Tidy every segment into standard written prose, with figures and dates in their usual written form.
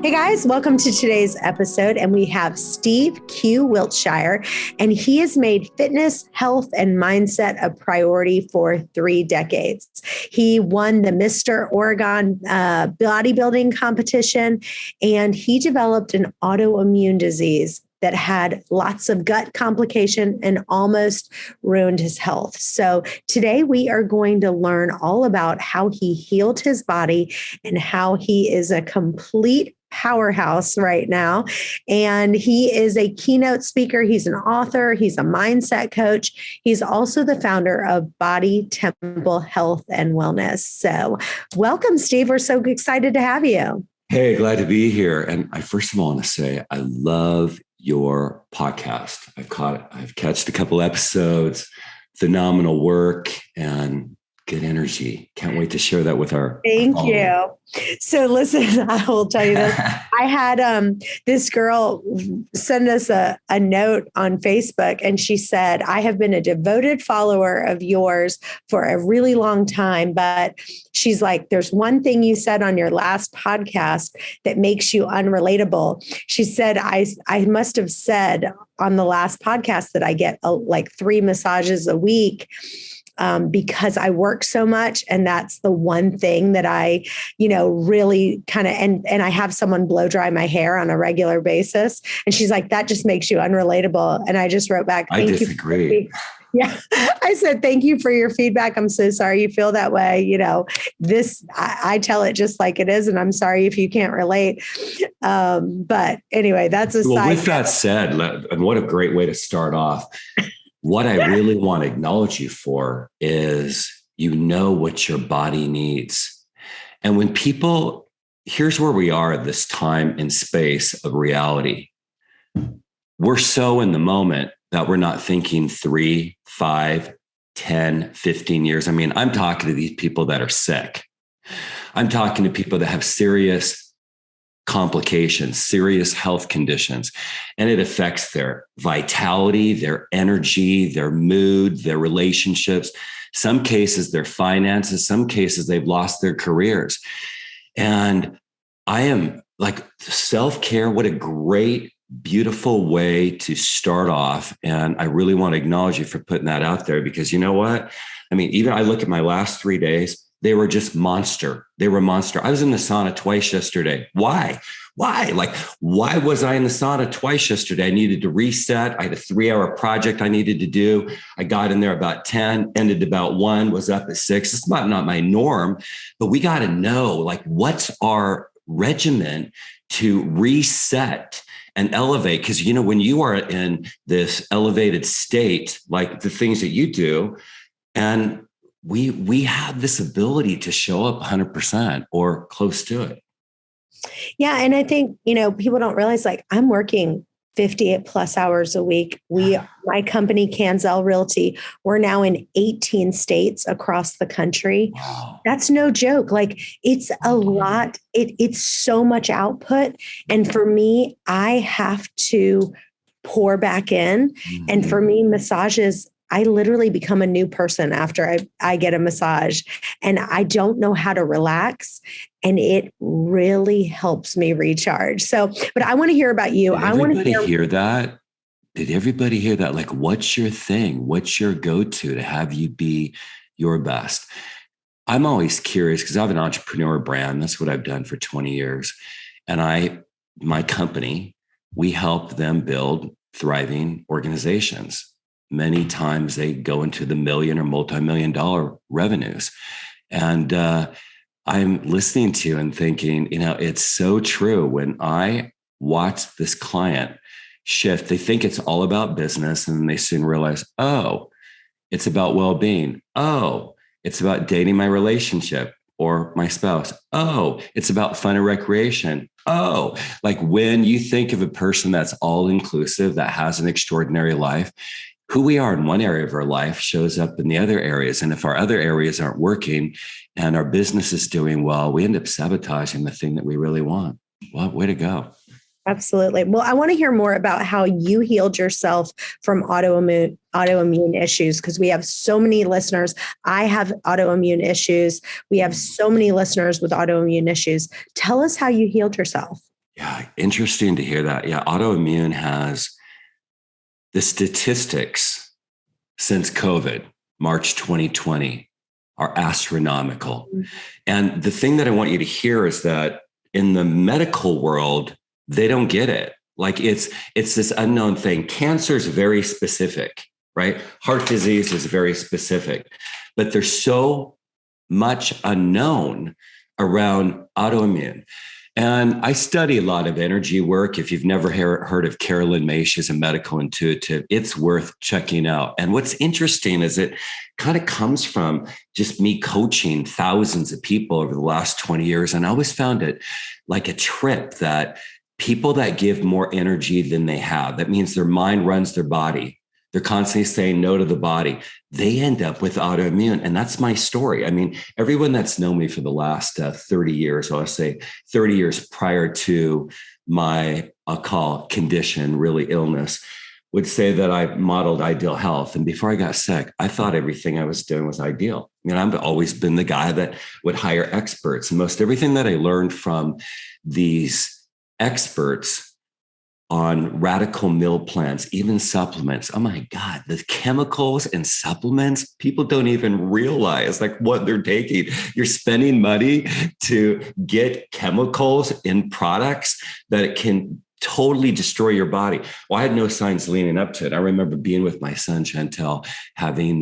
Hey guys, welcome to today's episode. And we have Steve Q. Wiltshire, and he has made fitness, health, and mindset a priority for 3 decades. He won the Mr. Oregon bodybuilding competition, and he developed an autoimmune disease that had lots of gut complication and almost ruined his health. So today we are going to learn all about how he healed his body and how he is a complete powerhouse right now. And he is a keynote speaker. He's an author. He's a mindset coach. He's also the founder of Body Temple Health and Wellness. So welcome, Steve. We're so excited to have you. Hey, glad to be here. And I first of all want to say, I love your podcast. I've catched a couple episodes, phenomenal work and good energy. Can't wait to share that with our Thank you. So listen, I will tell you this. I had this girl send us a note on Facebook, and she said, I have been a devoted follower of yours for a really long time, but she's like, there's one thing you said on your last podcast that makes you unrelatable. She said, I must have said on the last podcast that I get like 3 massages a week. Because I work so much. And that's the one thing that I, really kind of, and I have someone blow dry my hair on a regular basis. And she's like, that just makes you unrelatable. And I just wrote back, I disagree. Yeah. I said, thank you for your feedback. I'm so sorry you feel that way. I tell it just like it is. And I'm sorry if you can't relate. But anyway, that's a Well, with that said, and what a great way to start off. What I really want to acknowledge you for is what your body needs. And when here's where we are at this time and space of reality. We're so in the moment that we're not thinking 3, 5, 10, 15 years. I mean, I'm talking to these people that are sick. I'm talking to people that have serious complications, serious health conditions, and it affects their vitality, their energy, their mood, their relationships, some cases, their finances, some cases they've lost their careers. And I am like, self-care, what a great, beautiful way to start off. And I really want to acknowledge you for putting that out there, because you know what? I mean, even I look at my last 3 days, they were just monster. They were monster. I was in the sauna twice yesterday. Why? Like, why was I in the sauna twice yesterday? I needed to reset. I had a 3-hour project I needed to do. I got in there about 10, ended about 1, was up at 6. It's not my norm, but we got to know, like, what's our regimen to reset and elevate? Because, when you are in this elevated state, like the things that you do, and we have this ability to show up 100% or close to it. Yeah. And I think, people don't realize, like, I'm working 50 plus hours a week. My company, Canzel Realty, we're now in 18 states across the country. Wow. That's no joke. Like, it's a lot. It's so much output. And for me, I have to pour back in. Mm-hmm. And for me, massages, I literally become a new person after I get a massage, and I don't know how to relax, and it really helps me recharge. So, but I want to hear about you. Did everybody hear that? Did everybody hear that? Like, what's your thing? What's your go-to to have you be your best? I'm always curious because I have an entrepreneur brand. That's what I've done for 20 years. And my company, we help them build thriving organizations. Many times they go into the million or multi-million-dollar revenues. And I'm listening to you and thinking, it's so true. When I watch this client shift, they think it's all about business. And then they soon realize, oh, it's about well-being. Oh, it's about dating my relationship or my spouse. Oh, it's about fun and recreation. Oh, like when you think of a person that's all inclusive, that has an extraordinary life, who we are in one area of our life shows up in the other areas. And if our other areas aren't working and our business is doing well, we end up sabotaging the thing that we really want. Well, way to go. Absolutely. Well, I want to hear more about how you healed yourself from autoimmune issues, because we have so many listeners. I have autoimmune issues. We have so many listeners with autoimmune issues. Tell us how you healed yourself. Yeah, interesting to hear that. Yeah, autoimmune has the statistics since COVID, March 2020, are astronomical. And the thing that I want you to hear is that in the medical world, they don't get it. Like it's this unknown thing. Cancer is very specific, right? Heart disease is very specific, but there's so much unknown around autoimmune. And I study a lot of energy work. If you've never heard of Carolyn May, she's a medical intuitive. It's worth checking out. And what's interesting is it kind of comes from just me coaching thousands of people over the last 20 years. And I always found it like a trip that people that give more energy than they have, that means their mind runs their body. They're constantly saying no to the body. They end up with autoimmune. And that's my story. I mean, everyone that's known me for the last 30 years, or I'll say 30 years prior to my, I'll call condition, really illness, would say that I modeled ideal health. And before I got sick, I thought everything I was doing was ideal. I mean, I've always been the guy that would hire experts. And most everything that I learned from these experts on radical meal plans, even supplements. Oh my God, the chemicals and supplements, people don't even realize like what they're taking. You're spending money to get chemicals in products that it can totally destroy your body. Well, I had no signs leading up to it. I remember being with my son, Chantel, having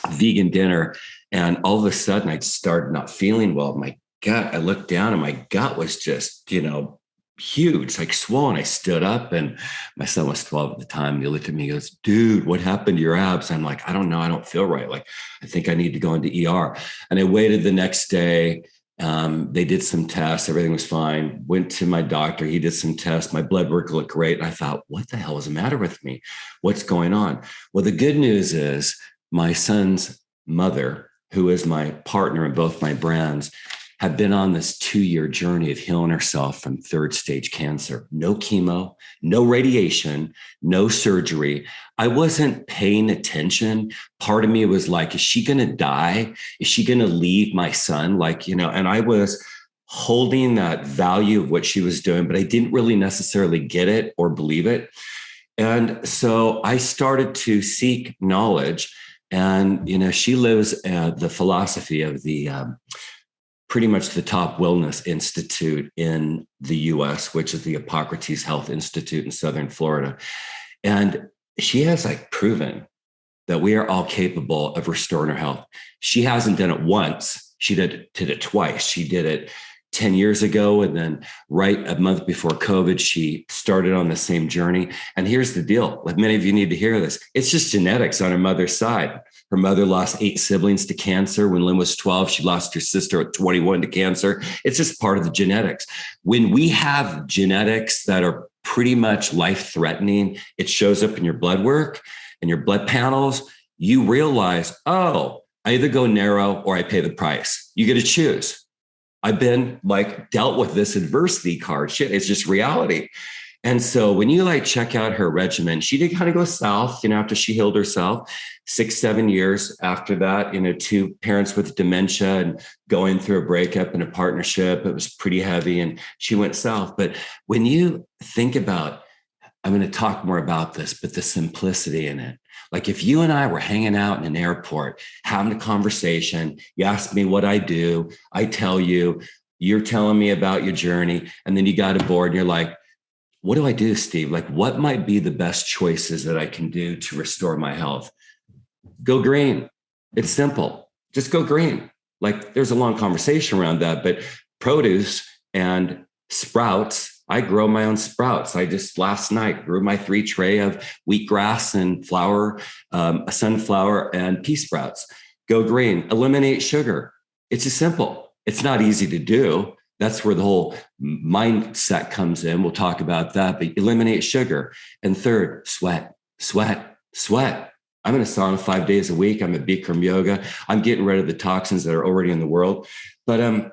vegan dinner. And all of a sudden I started not feeling well. My gut, I looked down and my gut was just, huge, like swollen. I stood up and my son was 12 at the time. And he looked at me and goes, dude, what happened to your abs? I'm like, I don't know. I don't feel right. Like, I think I need to go into ER. And I waited the next day. They did some tests. Everything was fine. Went to my doctor. He did some tests. My blood work looked great. And I thought, what the hell is the matter with me? What's going on? Well, the good news is my son's mother, who is my partner in both my brands, had been on this 2-year journey of healing herself from 3rd stage cancer. No chemo, no radiation, no surgery. I wasn't paying attention. Part of me was like, is she going to die? Is she going to leave my son? And I was holding that value of what she was doing, but I didn't really necessarily get it or believe it. And so I started to seek knowledge. And, she lives the philosophy of the pretty much the top wellness institute in the US, which is the Hypocrites Health Institute in Southern Florida. And she has proven that we are all capable of restoring our health. She hasn't done it once. She did it twice. She did it 10 years ago. And then right a month before COVID, she started on the same journey. And here's the deal. Like many of you need to hear this. It's just genetics on her mother's side. Her mother lost 8 siblings to cancer. When Lynn was 12, she lost her sister at 21 to cancer. It's just part of the genetics. When we have genetics that are pretty much life-threatening, it shows up in your blood work and your blood panels. You realize, I either go narrow or I pay the price. You get to choose. I've been dealt with this adversity card. Shit, it's just reality. And so when you check out her regimen, she did kind of go south, after she healed herself. 6-7 years after that, 2 parents with dementia and going through a breakup and a partnership, it was pretty heavy and she went south. But when you think about, I'm going to talk more about this, but the simplicity in it. Like if you and I were hanging out in an airport, having a conversation, you ask me what I do, I tell you, you're telling me about your journey, and then you got aboard and you're like, what do I do, Steve? What might be the best choices that I can do to restore my health? Go green. It's simple. Just go green. There's a long conversation around that, but produce and sprouts, I grow my own sprouts. I just last night grew my 3 tray of wheatgrass and flour, sunflower and pea sprouts. Go green. Eliminate sugar. It's just simple. It's not easy to do. That's where the whole mindset comes in. We'll talk about that, but eliminate sugar. And third, sweat. I'm in a sauna 5 days a week. I'm at Bikram yoga. I'm getting rid of the toxins that are already in the world. But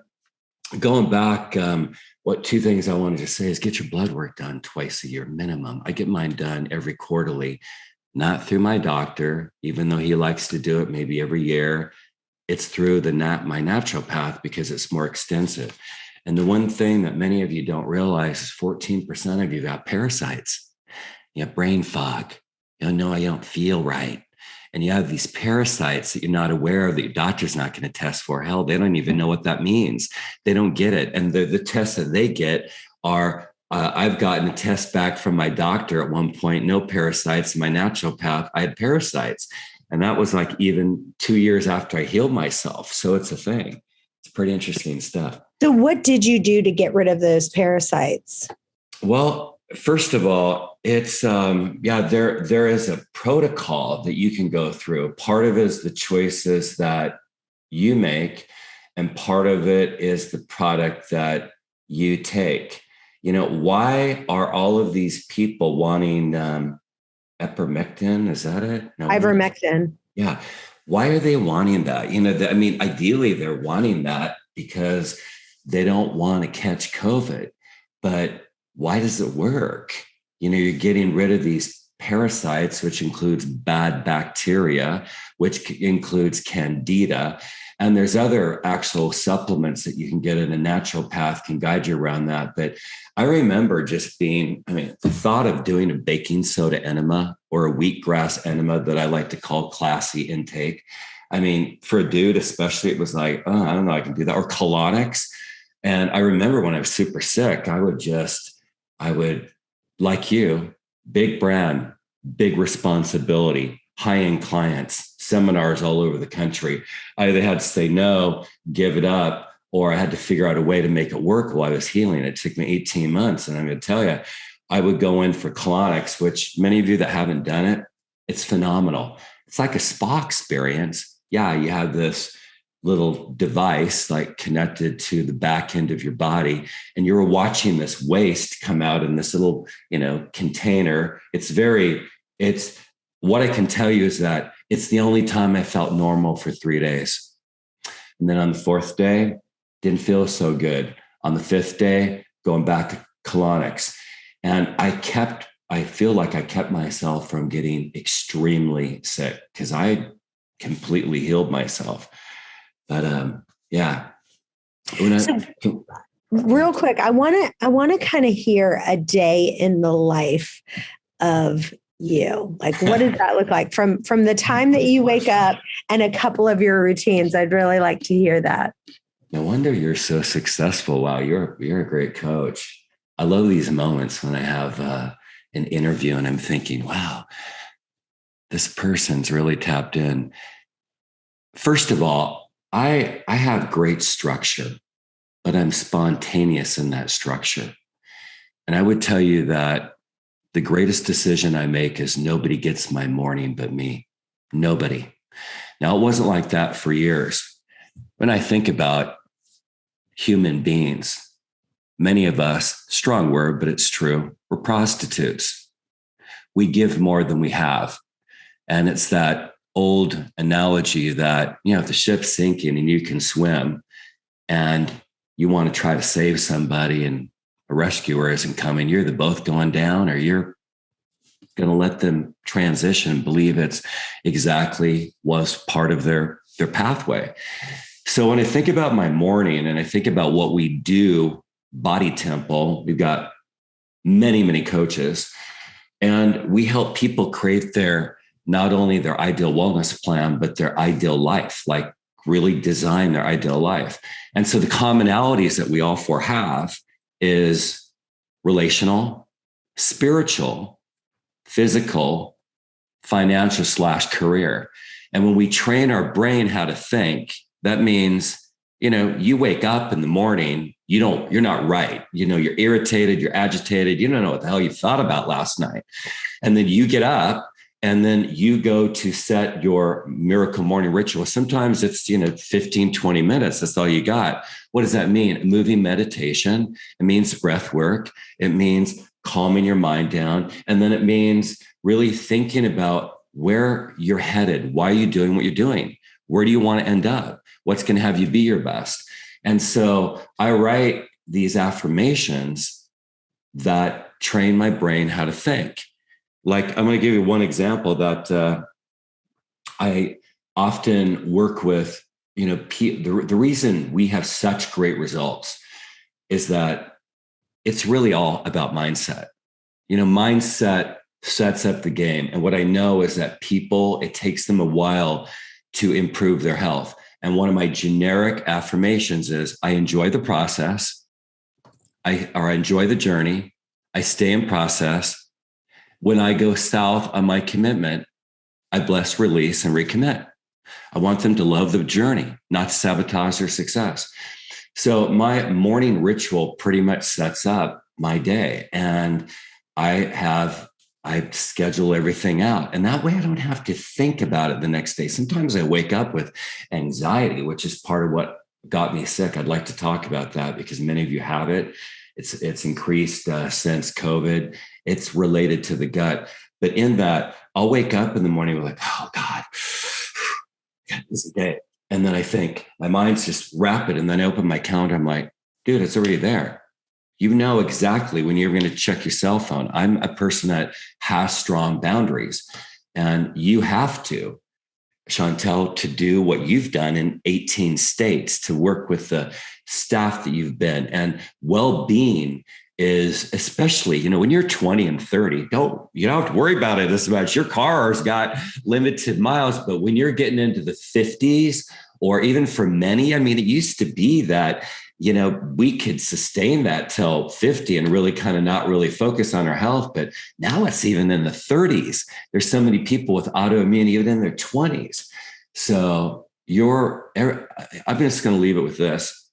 going back, 2 things I wanted to say is get your blood work done twice a year minimum. I get mine done every quarterly, not through my doctor, even though he likes to do it maybe every year. It's through my naturopath because it's more extensive. And the one thing that many of you don't realize is 14% of you got parasites. You have brain fog. You know, I don't feel right. And you have these parasites that you're not aware of, that your doctor's not going to test for. Hell, they don't even know what that means. They don't get it. And the tests that they get are, I've gotten a test back from my doctor at one point, no parasites. In my naturopath, I had parasites. And that was like even 2 years after I healed myself. So it's a thing. It's pretty interesting stuff. So what did you do to get rid of those parasites? Well, first of all, it's there is a protocol that you can go through. Part of it is the choices that you make, and part of it is the product that you take. You know, why are all of these people wanting ivermectin? Is that it? No, Ivermectin. yeah. Why are they wanting that? You know, I mean, ideally, they're wanting that because they don't want to catch COVID. But why does it work? You know, you're getting rid of these parasites, which includes bad bacteria, which includes candida. And there's other actual supplements that you can get in a naturopath can guide you around that. But I remember just the thought of doing a baking soda enema or a wheatgrass enema that I like to call classy intake. I mean, for a dude, especially, it was like, oh, I don't know, I can do that. Or colonics. And I remember when I was super sick, I would, like you, big brand, big responsibility, high-end clients, seminars all over the country. I either had to say no, give it up, or I had to figure out a way to make it work while I was healing. It took me 18 months. And I'm going to tell you, I would go in for colonics, which many of you that haven't done it, it's phenomenal. It's like a spa experience. Yeah, you have this little device like connected to the back end of your body, and you're watching this waste come out in this little, container. It's what I can tell you is that it's the only time I felt normal for 3 days. And then on the fourth day, didn't feel so good. On the fifth day, going back to colonics. And I feel like I kept myself from getting extremely sick because I completely healed myself. But real quick, I want to kind of hear a day in the life of you. Like, what does that look like from the time that you wake up and a couple of your routines? I'd really like to hear that. No wonder you're so successful. Wow, you're a great coach. I love these moments when I have an interview and I'm thinking, wow, this person's really tapped in. First of all, I have great structure, but I'm spontaneous in that structure. And I would tell you that the greatest decision I make is nobody gets my morning but me. Nobody. Now, it wasn't like that for years. When I think about human beings, many of us, strong word, but it's true, we're prostitutes. We give more than we have. And it's that old analogy that, if the ship's sinking and you can swim and you want to try to save somebody and a rescuer isn't coming, you're either both going down or you're going to let them transition and believe it's exactly was part of their pathway. So when I think about my morning and I think about what we do, Body Temple, we've got many, many coaches, and we help people create not only their ideal wellness plan, but their ideal life, like really design their ideal life. And so the commonalities that we all four have is relational, spiritual, physical, financial / career. And when we train our brain how to think, that means, you wake up in the morning, you're not right. You're irritated, you're agitated. You don't know what the hell you thought about last night. And then you get up and then you go to set your miracle morning ritual. Sometimes it's, 15, 20 minutes. That's all you got. What does that mean? A moving meditation. It means breath work. It means calming your mind down. And then it means really thinking about where you're headed. Why are you doing what you're doing? Where do you want to end up? What's going to have you be your best? And so I write these affirmations that train my brain how to think. Like, I'm going to give you one example that I often work with, the reason we have such great results is that it's really all about mindset. Mindset sets up the game. And what I know is that people, it takes them a while to improve their health. And one of my generic affirmations is I enjoy the process. I enjoy the journey. I stay in process. When I go south on my commitment, I bless, release, and recommit. I want them to love the journey, not sabotage their success. So my morning ritual pretty much sets up my day, and I schedule everything out. And that way I don't have to think about it the next day. Sometimes I wake up with anxiety, which is part of what got me sick. I'd like to talk about that because many of you have it. It's increased since COVID. It's related to the gut. But in that, I'll wake up in the morning with like, oh God, this is a day. And then I think my mind's just rapid. And then I open my calendar. I'm like, dude, it's already there. You know exactly when you're going to check your cell phone. I'm a person that has strong boundaries, and you have to, Chantel, to do what you've done in 18 states, to work with the staff that you've been. And well-being is, especially, when you're 20 and 30, you don't have to worry about it as much. Your car's got limited miles, but when you're getting into the 50s, or even for many, it used to be that, we could sustain that till 50 and really kind of not really focus on our health. But now it's even in the 30s. There's so many people with autoimmune, even in their 20s. So I'm just going to leave it with this.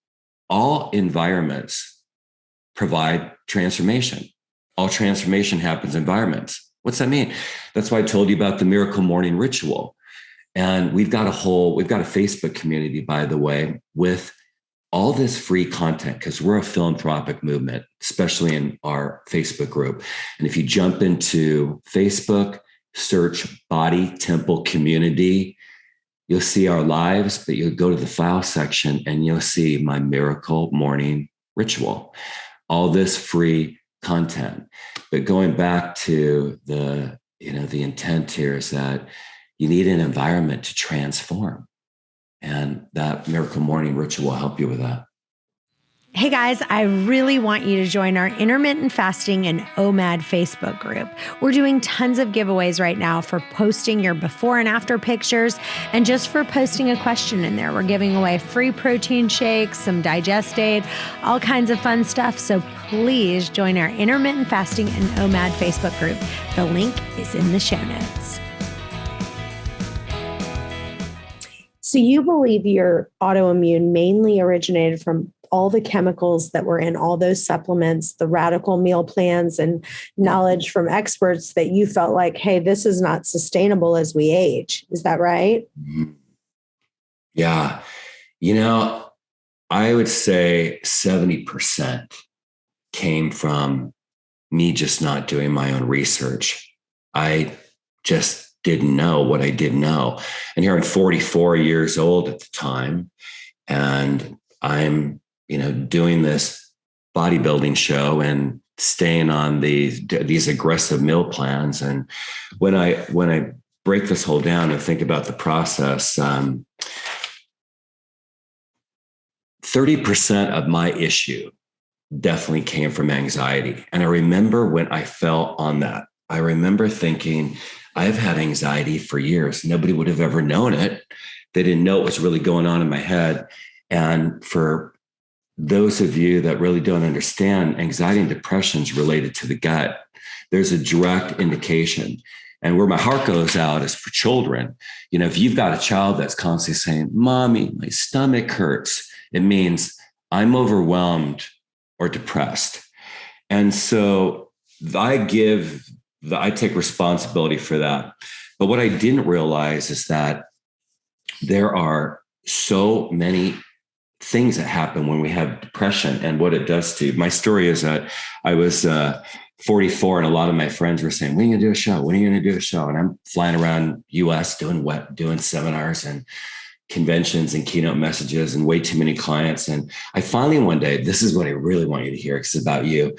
All environments provide transformation. All transformation happens in environments. What's that mean? That's why I told you about the miracle morning ritual. And we've got a Facebook community, by the way, with all this free content, because we're a philanthropic movement, especially in our Facebook group. And if you jump into Facebook, search Body Temple Community, you'll see our lives, but you'll go to the file section and you'll see my miracle morning ritual, all this free content. But going back to the intent here is that you need an environment to transform. And that miracle morning ritual will help you with that. Hey guys, I really want you to join our intermittent fasting and OMAD Facebook group. We're doing tons of giveaways right now for posting your before and after pictures, and just for posting a question in there. We're giving away free protein shakes, some digest aid, all kinds of fun stuff. So please join our intermittent fasting and OMAD Facebook group. The link is in the show notes. So you believe your autoimmune mainly originated from all the chemicals that were in all those supplements, the radical meal plans, and knowledge from experts that you felt like, hey, this is not sustainable as we age. Is that right? Yeah. I would say 70% came from me just not doing my own research. I just didn't know what I didn't know. And here I'm 44 years old at the time, and I'm, doing this bodybuilding show and staying on these aggressive meal plans. And when I break this whole down and think about the process, 30% of my issue definitely came from anxiety. And I remember when I fell on that, I remember thinking, I've had anxiety for years. Nobody would have ever known it. They didn't know what was really going on in my head. And for those of you that really don't understand, anxiety and depression is related to the gut. There's a direct indication. And where my heart goes out is for children. If you've got a child that's constantly saying, Mommy, my stomach hurts, it means I'm overwhelmed or depressed. And so I take responsibility for that. But what I didn't realize is that there are so many things that happen when we have depression and what it does to you. My story is that I was 44 and a lot of my friends were saying, when are you going to do a show? When are you going to do a show? And I'm flying around US doing seminars and conventions and keynote messages and way too many clients. And I finally one day, this is what I really want you to hear because it's about you.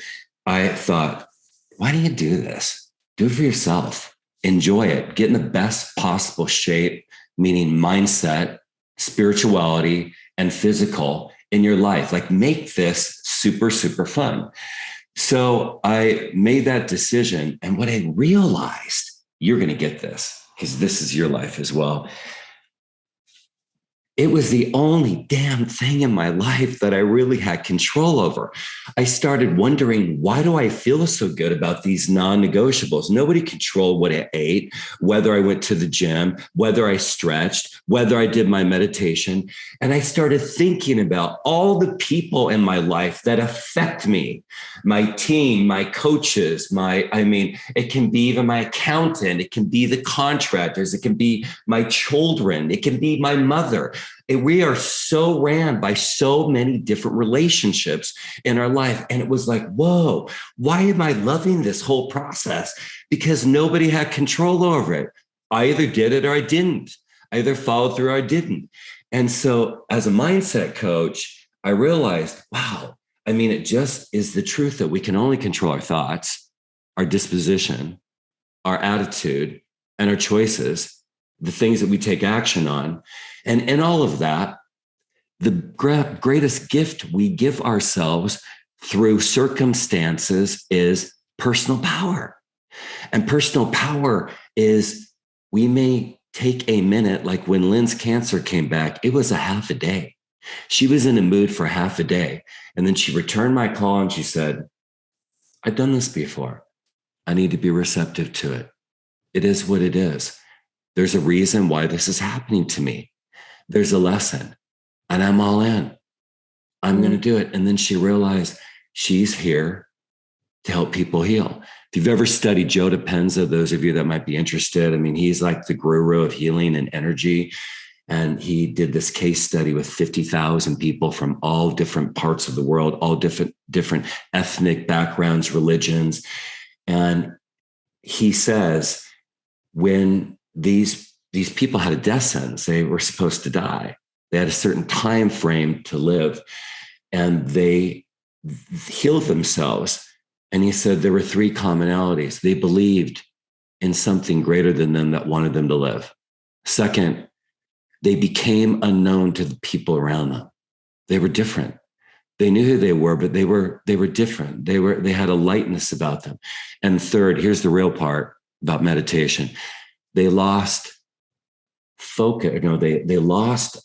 I thought, why do you do this? Do it for yourself. Enjoy it. Get in the best possible shape, meaning mindset, spirituality, and physical, in your life. Like, make this super, super fun. So I made that decision. And what I realized, you're going to get this because this is your life as well. It was the only damn thing in my life that I really had control over. I started wondering, why do I feel so good about these non-negotiables? Nobody controlled what I ate, whether I went to the gym, whether I stretched, whether I did my meditation. And I started thinking about all the people in my life that affect me, my team, my coaches, it can be even my accountant, it can be the contractors, it can be my children, it can be my mother. We are so ran by so many different relationships in our life. And it was like, whoa, why am I loving this whole process? Because nobody had control over it. I either did it or I didn't. I either followed through or I didn't. And so as a mindset coach, I realized, wow, it just is the truth that we can only control our thoughts, our disposition, our attitude, and our choices, the things that we take action on. And in all of that, the greatest gift we give ourselves through circumstances is personal power. And personal power is, we may take a minute, like when Lynn's cancer came back, it was a half a day. She was in a mood for half a day. And then she returned my call and she said, I've done this before. I need to be receptive to it. It is what it is. There's a reason why this is happening to me. There's a lesson, and I'm all in. I'm going to do it. And then she realized she's here to help people heal. If you've ever studied Joe Dispenza, those of you that might be interested, he's like the guru of healing and energy. And he did this case study with 50,000 people from all different parts of the world, all different ethnic backgrounds, religions. And he says, when these people had a death sentence, they were supposed to die. They had a certain time frame to live, and they healed themselves. And he said there were three commonalities. They believed in something greater than them that wanted them to live. Second, they became unknown to the people around them. They were different. They knew who they were, but they were different. They had a lightness about them. And third, here's the real part about meditation. They lost focus. They lost,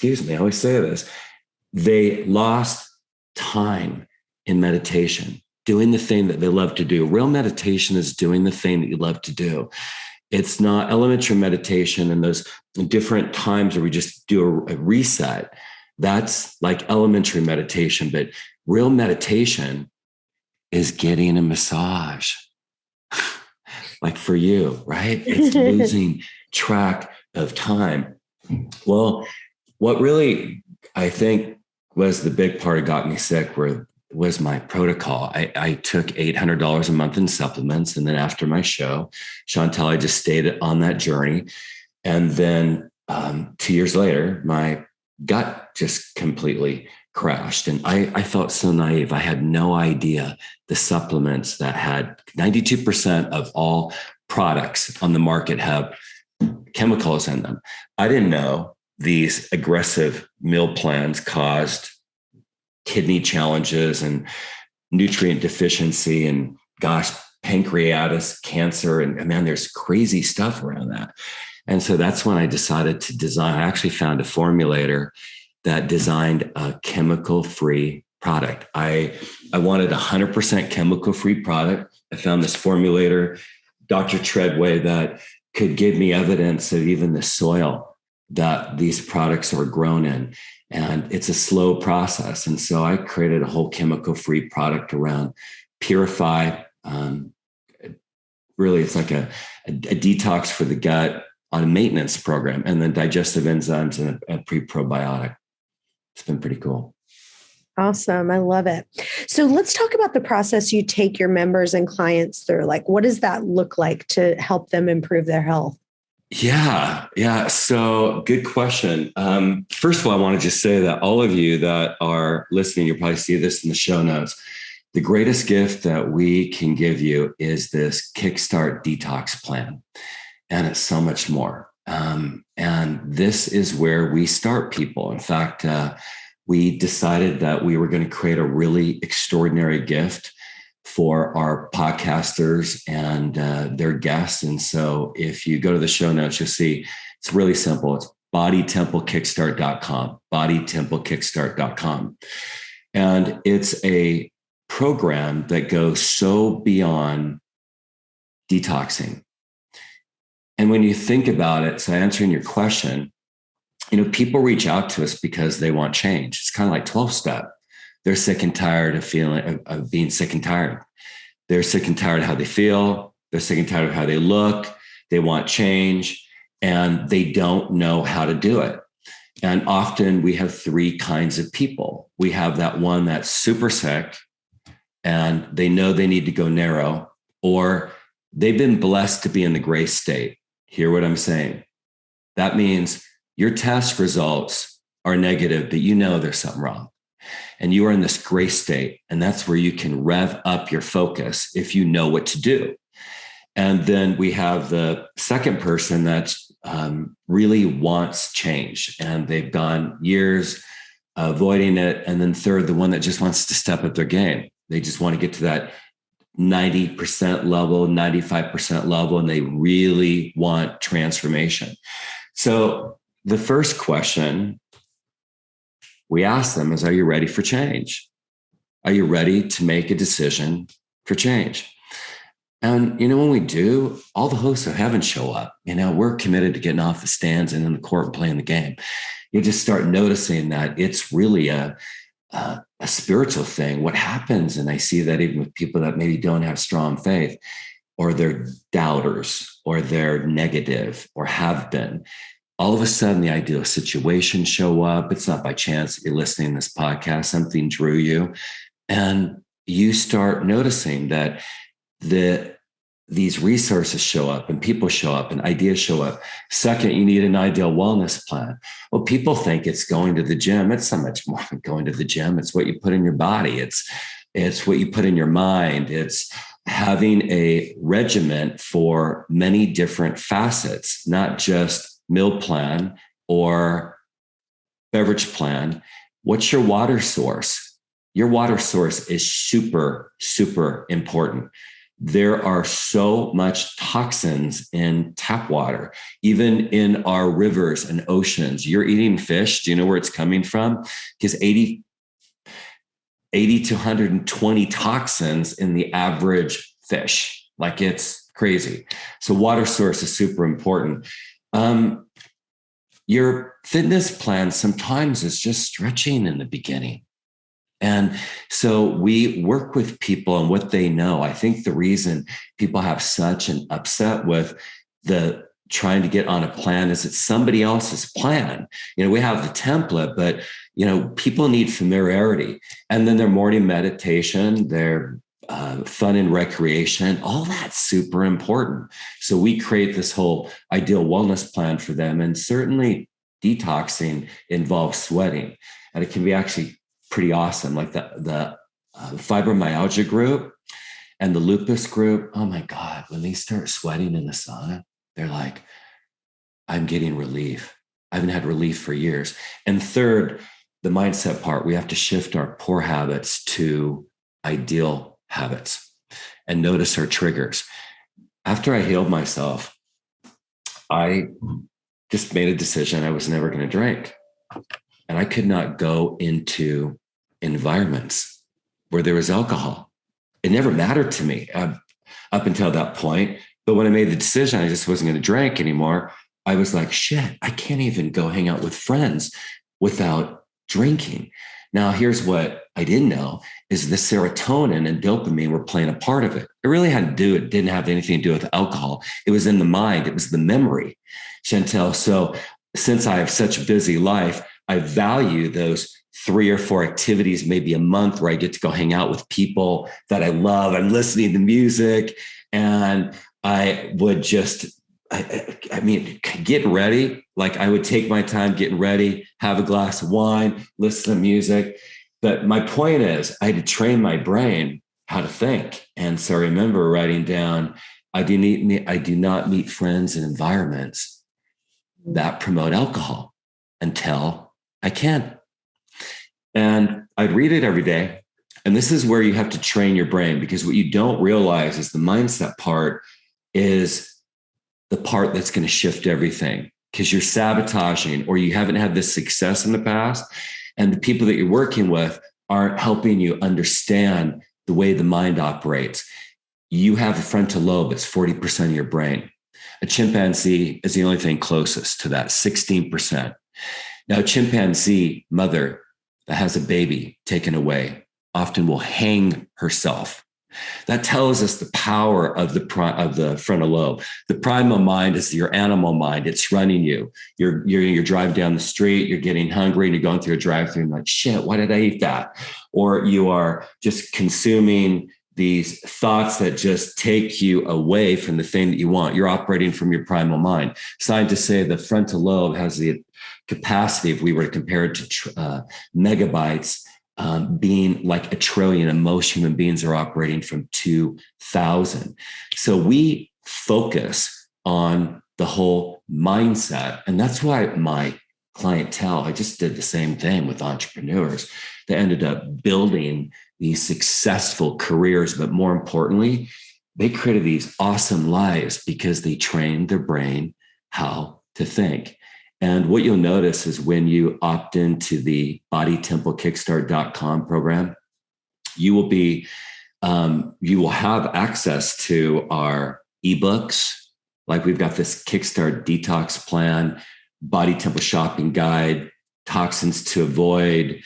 I always say this. They lost time in meditation, doing the thing that they love to do. Real meditation is doing the thing that you love to do. It's not elementary meditation and those different times where we just do a reset. That's like elementary meditation, but real meditation is getting a massage. Like for you, right? It's losing track of time. Well, what really, I think, was the big part that got me sick was my protocol. I took $800 a month in supplements. And then after my show, Chantel, I just stayed on that journey. And then 2 years later, my gut just completely crashed. And I felt so naive. I had no idea the supplements that had 92% of all products on the market have chemicals in them. I didn't know these aggressive meal plans caused kidney challenges and nutrient deficiency and pancreatic cancer. And man, there's crazy stuff around that. And so that's when I decided to design. I actually found a formulator that designed a chemical-free product. I wanted 100% chemical-free product. I found this formulator, Dr. Treadway, that could give me evidence of even the soil that these products are grown in. And it's a slow process. And so I created a whole chemical-free product around Purify. Really, it's like a detox for the gut on a maintenance program, and then digestive enzymes and a pre-probiotic. It's been pretty cool. Awesome. I love it. So let's talk about the process you take your members and clients through. Like, what does that look like to help them improve their health? Yeah. So good question. First of all, I want to just say that all of you that are listening, you'll probably see this in the show notes. The greatest gift that we can give you is this Kickstart Detox Plan. And it's so much more. And this is where we start people. In fact, we decided that we were going to create a really extraordinary gift for our podcasters and their guests. And so if you go to the show notes, you'll see it's really simple. It's bodytemplekickstart.com, bodytemplekickstart.com. And it's a program that goes so beyond detoxing. And when you think about it, so answering your question, people reach out to us because they want change. It's kind of like 12-step. They're sick and tired of being sick and tired. They're sick and tired of how they feel. They're sick and tired of how they look. They want change, and they don't know how to do it. And often we have three kinds of people. We have that one that's super sick, and they know they need to go narrow, or they've been blessed to be in the gray state. Hear what I'm saying? That means your test results are negative, but you know there's something wrong. And you are in this gray state, and that's where you can rev up your focus if you know what to do. And then we have the second person that really wants change, and they've gone years avoiding it. And then third, the one that just wants to step up their game. They just want to get to that 90% level, 95% level, and they really want transformation. So the first question we ask them is, are you ready for change? Are you ready to make a decision for change? And, when we do, all the hosts of heaven show up. We're committed to getting off the stands and in the court and playing the game. You just start noticing that it's really a spiritual thing. What happens, and I see that even with people that maybe don't have strong faith, or they're doubters, or they're negative, or have been, all of a sudden the ideal situations show up. It's not by chance that you're listening to this podcast. Something drew you, and you start noticing that these resources show up, and people show up, and ideas show up. Second, you need an ideal wellness plan. Well, people think it's going to the gym. It's so much more than going to the gym. It's what you put in your body. It's what you put in your mind. It's having a regimen for many different facets, not just meal plan or beverage plan. What's your water source? Your water source is super, super important. There are so much toxins in tap water, even in our rivers and oceans. You're eating fish. Do you know where it's coming from? Because 80 to 120 toxins in the average fish. Like, it's crazy. So water source is super important. Your fitness plan sometimes is just stretching in the beginning. And so we work with people and what they know. I think the reason people have such an upset with the trying to get on a plan is it's somebody else's plan. We have the template, but, people need familiarity. And then their morning meditation, their fun and recreation, all that's super important. So we create this whole ideal wellness plan for them. And certainly detoxing involves sweating. And it can be actually pretty awesome. Like the fibromyalgia group and the lupus group. Oh my God, when they start sweating in the sauna, they're like, I'm getting relief. I haven't had relief for years. And third, the mindset part, we have to shift our poor habits to ideal habits and notice our triggers. After I healed myself, I just made a decision I was never going to drink. And I could not go into environments where there was alcohol. It never mattered to me up until that point. But when I made the decision, I just wasn't going to drink anymore. I was like, shit, I can't even go hang out with friends without drinking. Now, here's what I didn't know is the serotonin and dopamine were playing a part of it. It really had to do, it didn't have anything to do with alcohol. It was in the mind. It was the memory, Chantel. So since I have such a busy life, I value those 3 or 4 activities, maybe a month, where I get to go hang out with people that I love. I'm listening to music, and I would just, I mean, get ready. Like, I would take my time getting ready, have a glass of wine, listen to music. But my point is, I had to train my brain how to think. And so I remember writing down, I do not meet friends in environments that promote alcohol until I can. And I'd read it every day. And this is where you have to train your brain, because what you don't realize is the mindset part is the part that's going to shift everything, because you're sabotaging, or you haven't had this success in the past. And the people that you're working with aren't helping you understand the way the mind operates. You have a frontal lobe that's 40% of your brain. A chimpanzee is the only thing closest to that, 16%. Now, a chimpanzee mother that has a baby taken away often will hang herself. That tells us the power of the frontal lobe. The primal mind is your animal mind. It's running you. You're driving down the street, you're getting hungry, and you're going through a drive-through and like, shit, why did I eat that? Or you are just consuming these thoughts that just take you away from the thing that you want. You're operating from your primal mind. Scientists say the frontal lobe has the capacity, if we were to compare it to megabytes, being like 1 trillion, and most human beings are operating from 2,000. So we focus on the whole mindset. And that's why my clientele, I just did the same thing with entrepreneurs. They ended up building these successful careers, but more importantly, they created these awesome lives because they trained their brain how to think. And what you'll notice is when you opt into the bodytemplekickstart.com program, you will have access to our ebooks. Like we've got this Kickstart detox plan, body temple shopping guide, toxins to avoid,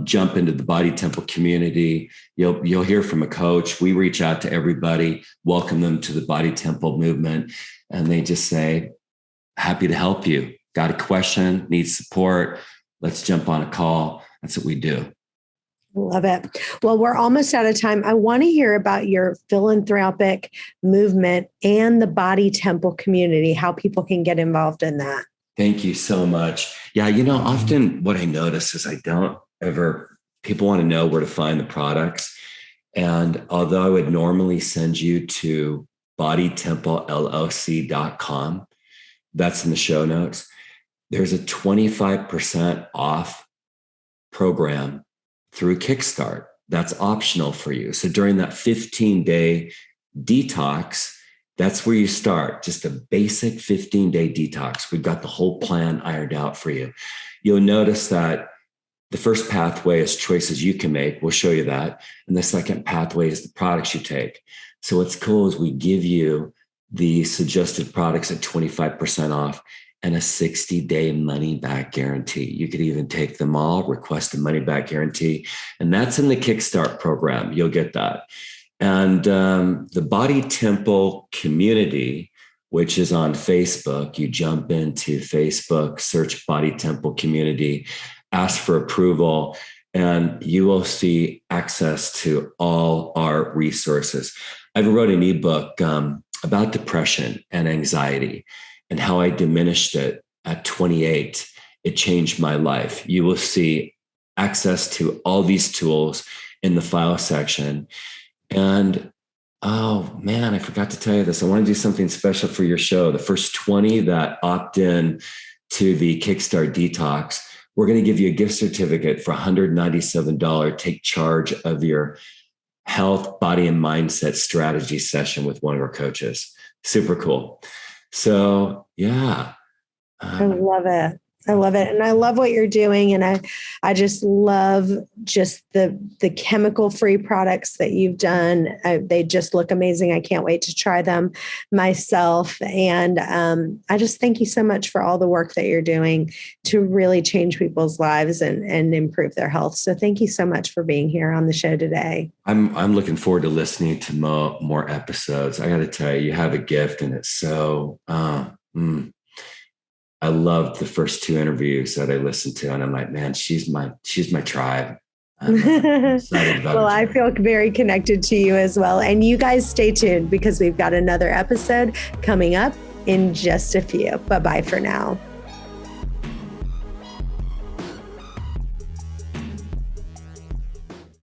jump into the Body Temple community. You'll hear from a coach. We reach out to everybody, welcome them to the Body Temple movement, and they just say, happy to help you. Got a question, need support, let's jump on a call. That's what we do. Love it. Well, we're almost out of time. I want to hear about your philanthropic movement and the Body Temple community, how people can get involved in that. Thank you so much. Yeah, often what I notice is people want to know where to find the products. And although I would normally send you to bodytemplellc.com, that's in the show notes, there's a 25% off program through Kickstart. That's optional for you. So during that 15-day detox, that's where you start. Just a basic 15-day detox. We've got the whole plan ironed out for you. You'll notice that the first pathway is choices you can make. We'll show you that. And the second pathway is the products you take. So what's cool is we give you the suggested products at 25% off and a 60-day money-back guarantee. You could even take them all, request a money-back guarantee. And that's in the Kickstart program. You'll get that. And the Body Temple community, which is on Facebook, you jump into Facebook, search Body Temple community, ask for approval, and you will see access to all our resources. I wrote an ebook about depression and anxiety and how I diminished it at 28. It changed my life. You will see access to all these tools in the file section. And oh man, I forgot to tell you this. I want to do something special for your show. The first 20 that opt in to the Kickstart Detox, we're going to give you a gift certificate for $197. Take charge of your health, body, and mindset strategy session with one of our coaches. Super cool. So yeah. I love it. I love it. And I love what you're doing. And I just love just the chemical-free products that you've done. They just look amazing. I can't wait to try them myself. And I just thank you so much for all the work that you're doing to really change people's lives and improve their health. So thank you so much for being here on the show today. I'm looking forward to listening to more episodes. I got to tell you, you have a gift, and it's so, I loved the first 2 interviews that I listened to, and I'm like, man, she's my tribe. I'm excited about well, I feel very connected to you as well. And you guys stay tuned because we've got another episode coming up in just a few. Bye-bye for now.